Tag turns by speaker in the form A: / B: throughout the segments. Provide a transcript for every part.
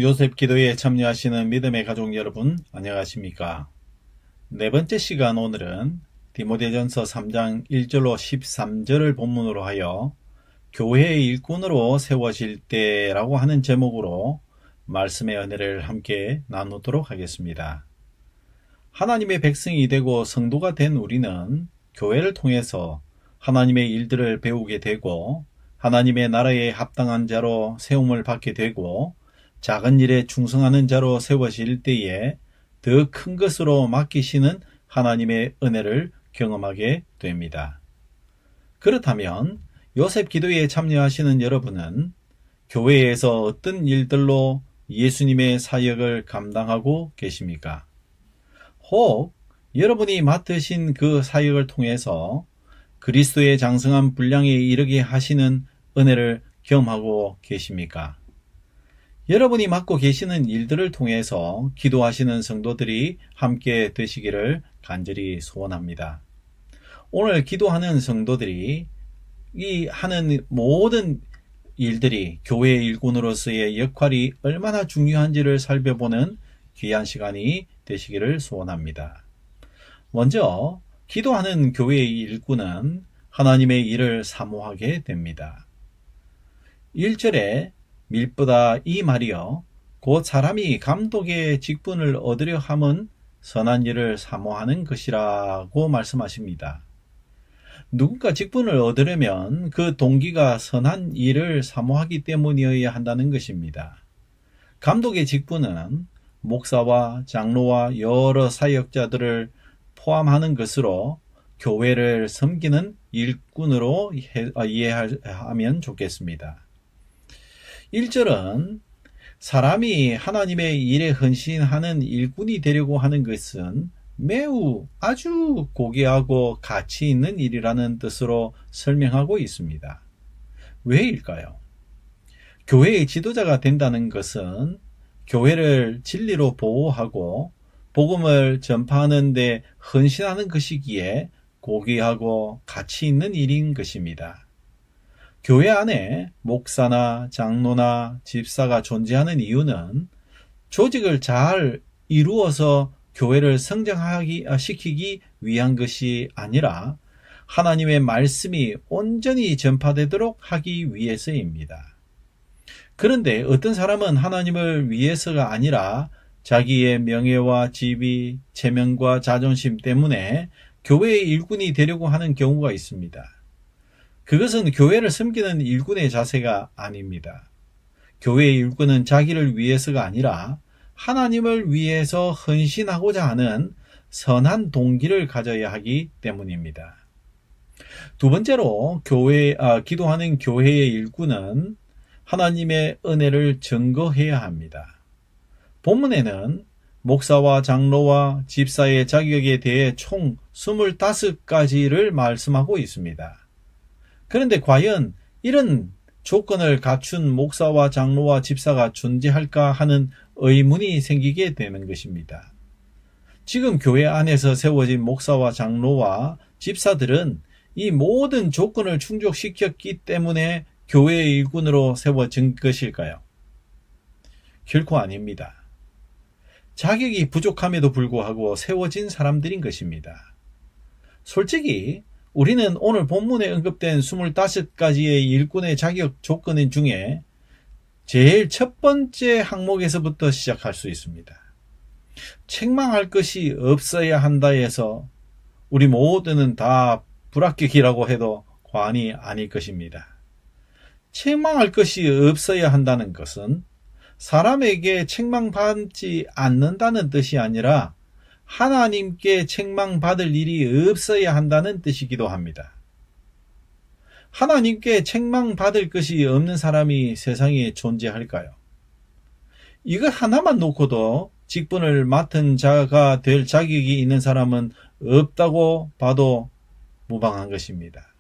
A: 요셉 기도에 참여하시는 믿음의 가족 여러분, 안녕하십니까? 네 번째 시간 오늘은 디모데전서 3장 1절로 13절을 본문으로 하여 교회의 일꾼으로 세워질 때라고 하는 제목으로 말씀의 은혜를 함께 나누도록 하겠습니다. 하나님의 백성이 되고 성도가 된 우리는 교회를 통해서 하나님의 일들을 배우게 되고 하나님의 나라에 합당한 자로 세움을 받게 되고 작은 일에 충성하는 자로 세워질 때에 더 큰 것으로 맡기시는 하나님의 은혜를 경험하게 됩니다. 그렇다면 요셉 기도에 참여하시는 여러분은 교회에서 어떤 일들로 예수님의 사역을 감당하고 계십니까? 혹 여러분이 맡으신 그 사역을 통해서 그리스도의 장성한 분량에 이르게 하시는 은혜를 경험하고 계십니까? 여러분이 맡고 계시는 일들을 통해서 기도하시는 성도들이 함께 되시기를 간절히 소원합니다. 오늘 기도하는 성도들이 이 하는 모든 일들이 교회의 일꾼으로서의 역할이 얼마나 중요한지를 살펴보는 귀한 시간이 되시기를 소원합니다. 먼저 기도하는 교회의 일꾼은 하나님의 일을 사모하게 됩니다. 1절에 밀보다 이 말이여 곧 사람이 감독의 직분을 얻으려 함은 선한 일을 사모하는 것이라고 말씀하십니다. 누군가 직분을 얻으려면 그 동기가 선한 일을 사모하기 때문이어야 한다는 것입니다. 감독의 직분은 목사와 장로와 여러 사역자들을 포함하는 것으로 교회를 섬기는 일꾼으로 이해하면 좋겠습니다. 1절은 사람이 하나님의 일에 헌신하는 일꾼이 되려고 하는 것은 매우 아주 고귀하고 가치 있는 일이라는 뜻으로 설명하고 있습니다. 왜일까요? 교회의 지도자가 된다는 것은 교회를 진리로 보호하고 복음을 전파하는 데 헌신하는 것이기에 고귀하고 가치 있는 일인 것입니다. 교회 안에 목사나 장로나 집사가 존재하는 이유는 조직을 잘 이루어서 교회를 시키기 위한 것이 아니라 하나님의 말씀이 온전히 전파되도록 하기 위해서입니다. 그런데 어떤 사람은 하나님을 위해서가 아니라 자기의 명예와 지위, 체면과 자존심 때문에 교회의 일꾼이 되려고 하는 경우가 있습니다. 그것은 교회를 섬기는 일꾼의 자세가 아닙니다. 교회의 일꾼은 자기를 위해서가 아니라 하나님을 위해서 헌신하고자 하는 선한 동기를 가져야 하기 때문입니다. 두 번째로 기도하는 교회의 일꾼은 하나님의 은혜를 증거해야 합니다. 본문에는 목사와 장로와 집사의 자격에 대해 총 25가지를 말씀하고 있습니다. 그런데 과연 이런 조건을 갖춘 목사와 장로와 집사가 존재할까 하는 의문이 생기게 되는 것입니다. 지금 교회 안에서 세워진 목사와 장로와 집사들은 이 모든 조건을 충족시켰기 때문에 교회의 일꾼으로 세워진 것일까요? 결코 아닙니다. 자격이 부족함에도 불구하고 세워진 사람들인 것입니다. 솔직히 우리는 오늘 본문에 언급된 25가지의 일꾼의 자격 조건 중에 제일 첫 번째 항목에서부터 시작할 수 있습니다. 책망할 것이 없어야 한다 해서 우리 모두는 다 불합격이라고 해도 과언이 아닐 것입니다. 책망할 것이 없어야 한다는 것은 사람에게 책망받지 않는다는 뜻이 아니라 하나님께 책망받을 일이 없어야 한다는 뜻이기도 합니다. 하나님께 책망받을 것이 없는 사람이 세상에 존재할까요? 이것 하나만 놓고도 직분을 맡은 자가 될 자격이 있는 사람은 없다고 봐도 무방한 것입니다.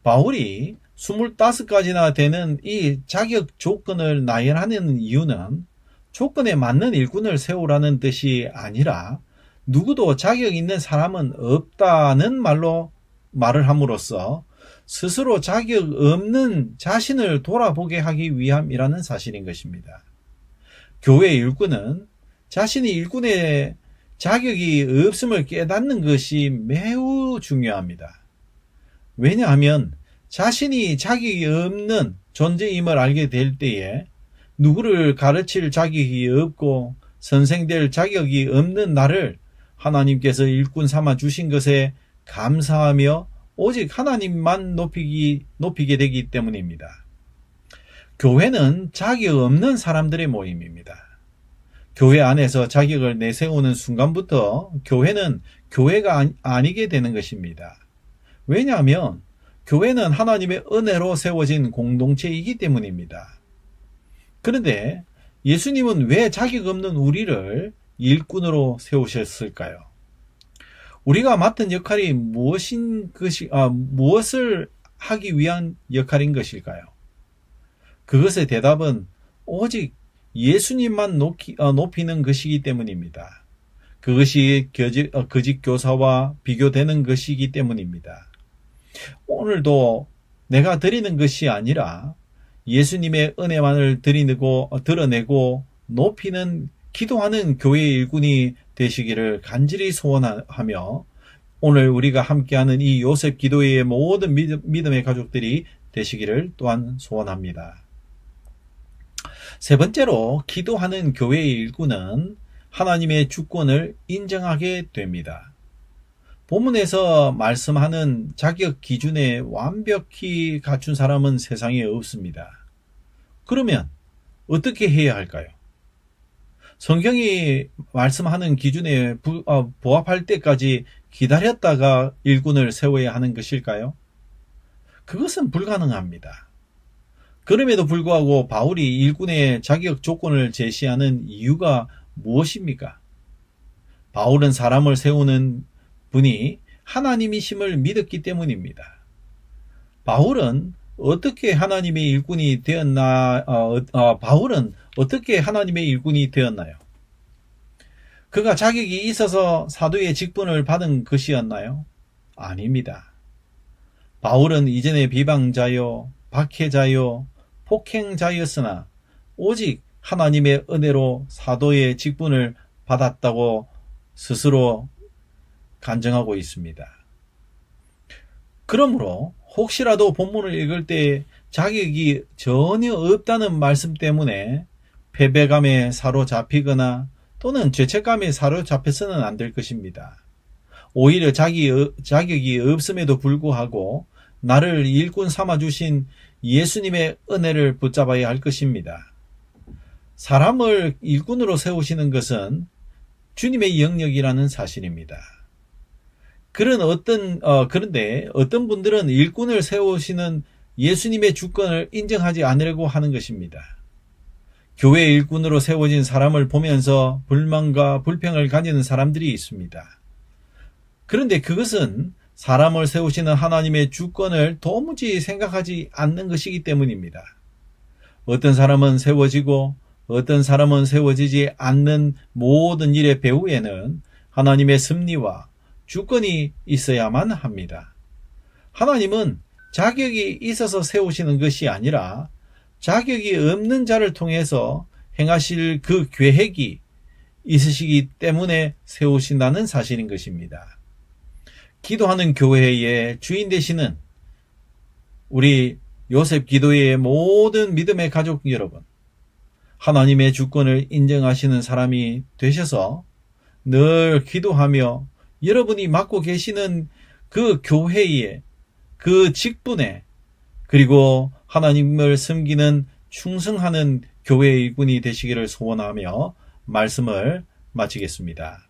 A: 바울이 25가지나 되는 이 자격 조건을 나열하는 이유는 조건에 맞는 일꾼을 세우라는 뜻이 아니라 누구도 자격 있는 사람은 없다는 말을 함으로써 스스로 자격 없는 자신을 돌아보게 하기 위함이라는 사실인 것입니다. 교회 일꾼은 자신이 일꾼의 자격이 없음을 깨닫는 것이 매우 중요합니다. 왜냐하면 자신이 자격이 없는 존재임을 알게 될 때에 누구를 가르칠 자격이 없고 선생될 자격이 없는 나를 하나님께서 일꾼 삼아 주신 것에 감사하며 오직 하나님만 높이게 되기 때문입니다. 교회는 자격 없는 사람들의 모임입니다. 교회 안에서 자격을 내세우는 순간부터 교회는 교회가 아니게 되는 것입니다. 왜냐하면 교회는 하나님의 은혜로 세워진 공동체이기 때문입니다. 그런데 예수님은 왜 자격 없는 우리를 일꾼으로 세우셨을까요? 우리가 맡은 역할이 무엇을 하기 위한 역할인 것일까요? 그것의 대답은 오직 예수님만 높이는 것이기 때문입니다. 그것이 거짓 교사와 비교되는 것이기 때문입니다. 오늘도 내가 드리는 것이 아니라 예수님의 은혜만을 드러내고 높이는 기도하는 교회의 일꾼이 되시기를 간절히 소원하며 오늘 우리가 함께하는 이 요셉 기도회의 모든 믿음의 가족들이 되시기를 또한 소원합니다. 세 번째로 기도하는 교회의 일꾼은 하나님의 주권을 인정하게 됩니다. 본문에서 말씀하는 자격 기준에 완벽히 갖춘 사람은 세상에 없습니다. 그러면 어떻게 해야 할까요? 성경이 말씀하는 기준에 부합할 때까지 기다렸다가 일꾼을 세워야 하는 것일까요? 그것은 불가능합니다. 그럼에도 불구하고 바울이 일꾼의 자격 조건을 제시하는 이유가 무엇입니까? 바울은 사람을 세우는 분이 하나님이심을 믿었기 때문입니다. 바울은 어떻게 하나님의 일꾼이 되었나요? 그가 자격이 있어서 사도의 직분을 받은 것이었나요? 아닙니다. 바울은 이전에 비방자요, 박해자요, 폭행자였으나 오직 하나님의 은혜로 사도의 직분을 받았다고 스스로 간증하고 있습니다. 그러므로 혹시라도 본문을 읽을 때 자격이 전혀 없다는 말씀 때문에 패배감에 사로잡히거나 또는 죄책감에 사로잡혀서는 안 될 것입니다. 오히려 자격이 없음에도 불구하고 나를 일꾼 삼아주신 예수님의 은혜를 붙잡아야 할 것입니다. 사람을 일꾼으로 세우시는 것은 주님의 영역이라는 사실입니다. 그런데 어떤 분들은 일꾼을 세우시는 예수님의 주권을 인정하지 않으려고 하는 것입니다. 교회 일꾼으로 세워진 사람을 보면서 불만과 불평을 가지는 사람들이 있습니다. 그런데 그것은 사람을 세우시는 하나님의 주권을 도무지 생각하지 않는 것이기 때문입니다. 어떤 사람은 세워지고 어떤 사람은 세워지지 않는 모든 일의 배후에는 하나님의 섭리와 주권이 있어야만 합니다. 하나님은 자격이 있어서 세우시는 것이 아니라 자격이 없는 자를 통해서 행하실 그 계획이 있으시기 때문에 세우신다는 사실인 것입니다. 기도하는 교회의 주인 되시는 우리 요셉 기도회의 모든 믿음의 가족 여러분, 하나님의 주권을 인정하시는 사람이 되셔서 늘 기도하며 여러분이 맡고 계시는 그 교회에, 그 직분에, 그리고 하나님을 섬기는 충성하는 교회의 일꾼이 되시기를 소원하며 말씀을 마치겠습니다.